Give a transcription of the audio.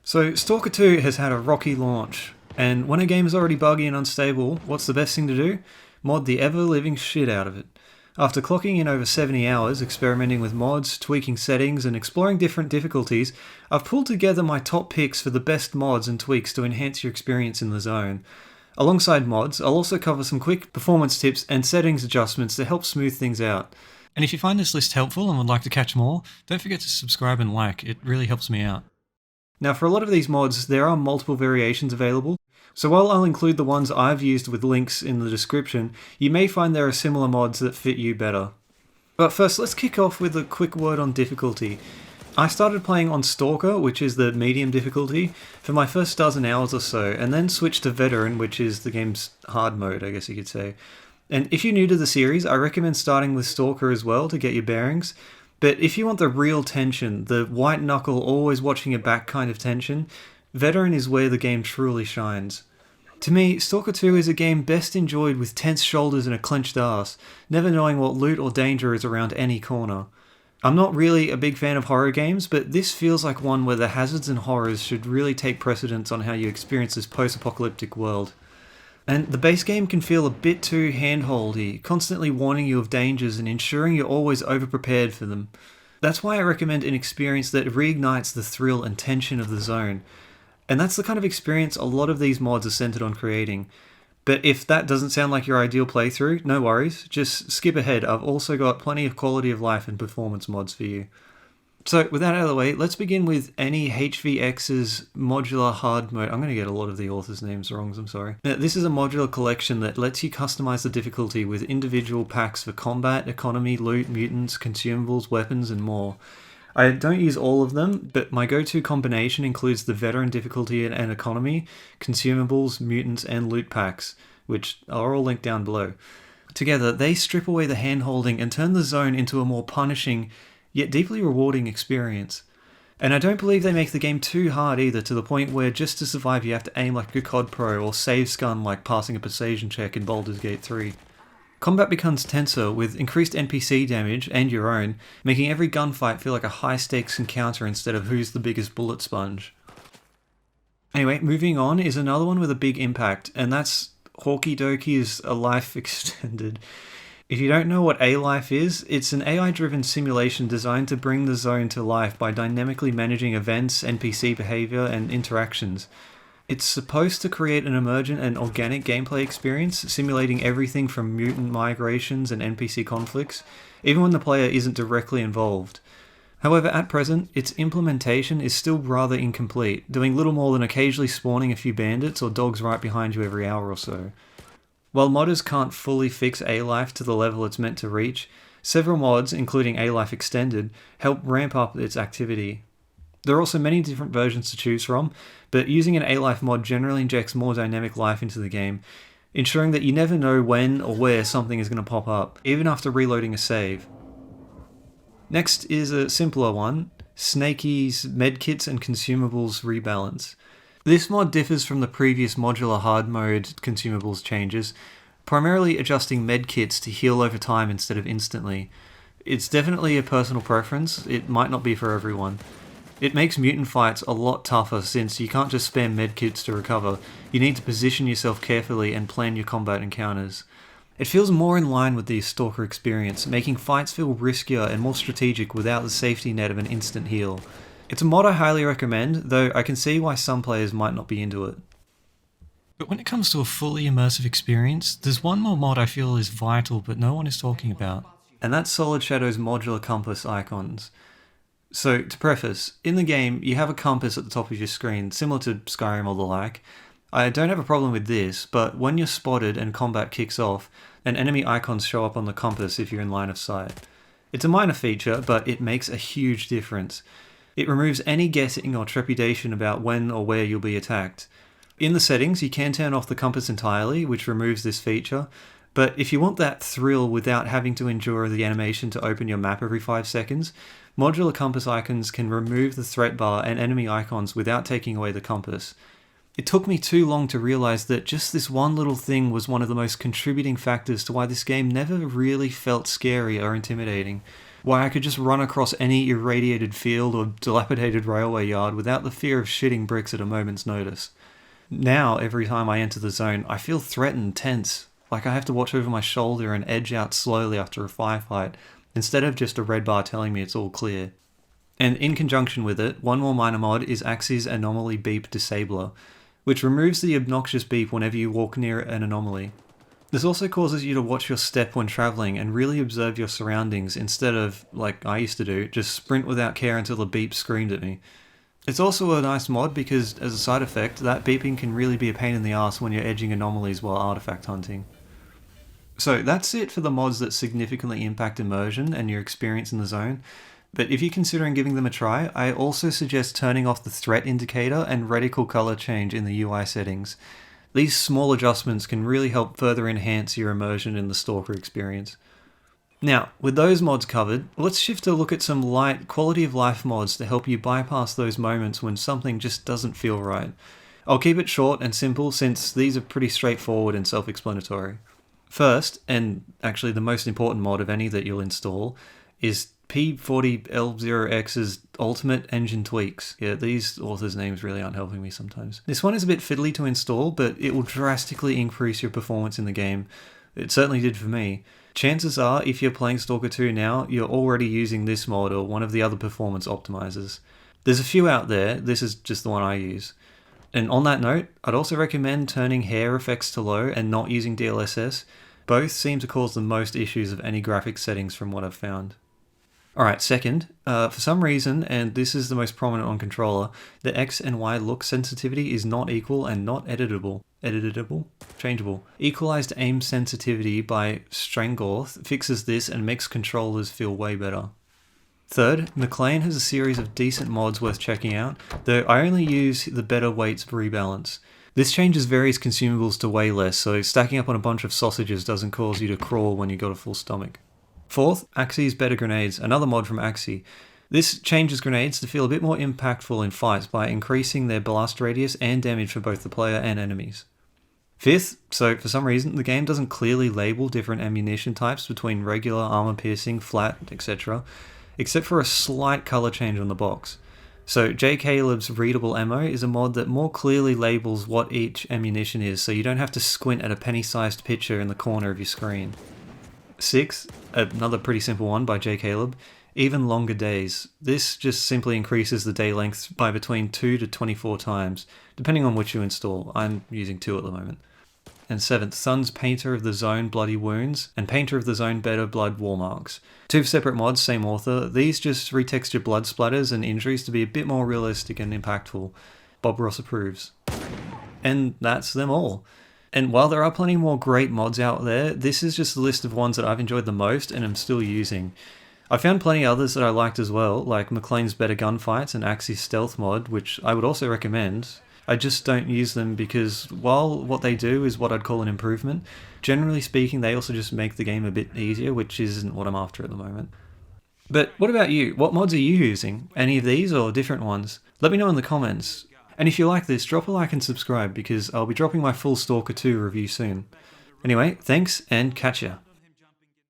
So, Stalker 2 has had a rocky launch, and when a game is already buggy and unstable, what's the best thing to do? Mod the ever-living shit out of it. After clocking in over 70 hours experimenting with mods, tweaking settings, and exploring different difficulties, I've pulled together my top picks for the best mods and tweaks to enhance your experience in the zone. Alongside mods, I'll also cover some quick performance tips and settings adjustments to help smooth things out. And if you find this list helpful and would like to catch more, don't forget to subscribe and like, it really helps me out. Now, for a lot of these mods, there are multiple variations available, so while I'll include the ones I've used with links in the description, you may find there are similar mods that fit you better. But first, let's kick off with a quick word on difficulty. I started playing on Stalker, which is the medium difficulty, for my first dozen hours or so, and then switched to Veteran, which is the game's hard mode, I guess you could say. And if you're new to the series, I recommend starting with Stalker as well to get your bearings. But if you want the real tension, the white knuckle, always watching your back kind of tension, Veteran is where the game truly shines. To me, Stalker 2 is a game best enjoyed with tense shoulders and a clenched ass, never knowing what loot or danger is around any corner. I'm not really a big fan of horror games, but this feels like one where the hazards and horrors should really take precedence on how you experience this post-apocalyptic world. And the base game can feel a bit too handholdy, constantly warning you of dangers and ensuring you're always over-prepared for them. That's why I recommend an experience that reignites the thrill and tension of the zone. And that's the kind of experience a lot of these mods are centered on creating. But if that doesn't sound like your ideal playthrough, no worries, just skip ahead. I've also got plenty of quality of life and performance mods for you. So with that out of the way, let's begin with any HVX's modular hard mode. I'm going to get a lot of the authors' names wrong, I'm sorry. Now, this is a modular collection that lets you customize the difficulty with individual packs for combat, economy, loot, mutants, consumables, weapons, and more. I don't use all of them, but my go-to combination includes the veteran difficulty and economy, consumables, mutants, and loot packs, which are all linked down below. Together, they strip away the hand-holding and turn the zone into a more punishing, yet deeply rewarding experience. And I don't believe they make the game too hard either, to the point where just to survive you have to aim like a COD pro or save scum like passing a persuasion check in Baldur's Gate 3. Combat becomes tenser with increased NPC damage and your own, making every gunfight feel like a high-stakes encounter instead of who's the biggest bullet sponge. Anyway, moving on is another one with a big impact, and that's Hawky Doki's A Life Extended. If you don't know what A Life is, it's an AI-driven simulation designed to bring the zone to life by dynamically managing events, NPC behavior, and interactions. It's supposed to create an emergent and organic gameplay experience, simulating everything from mutant migrations and NPC conflicts, even when the player isn't directly involved. However, at present, its implementation is still rather incomplete, doing little more than occasionally spawning a few bandits or dogs right behind you every hour or so. While modders can't fully fix A-Life to the level it's meant to reach, several mods, including A-Life Extended, help ramp up its activity. There are also many different versions to choose from, but using an A-Life mod generally injects more dynamic life into the game, ensuring that you never know when or where something is going to pop up, even after reloading a save. Next is a simpler one, s.t.a.l.k.e.r's Medkits and Consumables Rebalance. This mod differs from the previous modular hard mode consumables changes, primarily adjusting medkits to heal over time instead of instantly. It's definitely a personal preference, it might not be for everyone. It makes mutant fights a lot tougher since you can't just spam medkits to recover, you need to position yourself carefully and plan your combat encounters. It feels more in line with the Stalker experience, making fights feel riskier and more strategic without the safety net of an instant heal. It's a mod I highly recommend, though I can see why some players might not be into it. But when it comes to a fully immersive experience, there's one more mod I feel is vital but no one is talking about, and that's Solid Shadow's modular compass icons. So, to preface, in the game, you have a compass at the top of your screen, similar to Skyrim or the like. I don't have a problem with this, but when you're spotted and combat kicks off, an enemy icons show up on the compass if you're in line of sight. It's a minor feature, but it makes a huge difference. It removes any guessing or trepidation about when or where you'll be attacked. In the settings, you can turn off the compass entirely, which removes this feature, but if you want that thrill without having to endure the animation to open your map every 5 seconds, modular compass icons can remove the threat bar and enemy icons without taking away the compass. It took me too long to realize that just this one little thing was one of the most contributing factors to why this game never really felt scary or intimidating. why I could just run across any irradiated field or dilapidated railway yard without the fear of shitting bricks at a moment's notice. Now, every time I enter the zone, I feel threatened, tense, like I have to watch over my shoulder and edge out slowly after a firefight, instead of just a red bar telling me it's all clear. And in conjunction with it, one more minor mod is Axie's Anomaly Beep Disabler, which removes the obnoxious beep whenever you walk near an anomaly. This also causes you to watch your step when travelling and really observe your surroundings instead of, like I used to do, just sprint without care until the beep screamed at me. It's also a nice mod because, as a side effect, that beeping can really be a pain in the ass when you're edging anomalies while artifact hunting. So that's it for the mods that significantly impact immersion and your experience in the zone. But if you're considering giving them a try, I also suggest turning off the threat indicator and reticle color change in the UI settings. These small adjustments can really help further enhance your immersion in the Stalker experience. Now, with those mods covered, let's shift to look at some light, quality of life mods to help you bypass those moments when something just doesn't feel right. I'll keep it short and simple since these are pretty straightforward and self-explanatory. First, and actually the most important mod of any that you'll install, is P40L0X's Ultimate Engine Tweaks. Yeah, these authors' names really aren't helping me sometimes. This one is a bit fiddly to install, but it will drastically increase your performance in the game. It certainly did for me. Chances are, if you're playing Stalker 2 now, you're already using this mod or one of the other performance optimizers. There's a few out there, this is just the one I use. And on that note, I'd also recommend turning hair effects to low and not using DLSS. Both seem to cause the most issues of any graphics settings from what I've found. Alright, second, for some reason, and this is the most prominent on controller, the X and Y look sensitivity is not equal and not editable. Editable? Changeable. Equalized aim sensitivity by Strangorth fixes this and makes controllers feel way better. Third, McLean has a series of decent mods worth checking out, though I only use the better weights rebalance. This changes various consumables to weigh less, so stacking up on a bunch of sausages doesn't cause you to crawl when you've got a full stomach. Fourth, Axie's Better Grenades, another mod from Axie. This changes grenades to feel a bit more impactful in fights by increasing their blast radius and damage for both the player and enemies. Fifth, so for some reason the game doesn't clearly label different ammunition types between regular, armor piercing, flat, etc., except for a slight color change on the box. So s.t.a.l.k.e.r's Readable Ammo is a mod that more clearly labels what each ammunition is, so you don't have to squint at a penny-sized picture in the corner of your screen. Sixth, another pretty simple one by s.t.a.l.k.e.r, Even Longer Days. This just simply increases the day length by between 2 to 24 times, depending on which you install. I'm using 2 at the moment. And seventh, Sun's Painter of the Zone Bloody Wounds and Painter of the Zone Better Blood Wall Marks. 2 separate mods, same author. These just retexture blood splatters and injuries to be a bit more realistic and impactful. Bob Ross approves. And that's them all. And while there are plenty more great mods out there, this is just the list of ones that I've enjoyed the most and am still using. I found plenty others that I liked as well, like McLean's Better Gunfights and Axie's Stealth mod, which I would also recommend. I just don't use them because while what they do is what I'd call an improvement, generally speaking they also just make the game a bit easier, which isn't what I'm after at the moment. But what about you? What mods are you using? Any of these or different ones? Let me know in the comments. And if you like this, drop a like and subscribe because I'll be dropping my full Stalker 2 review soon. Anyway, thanks and catch ya.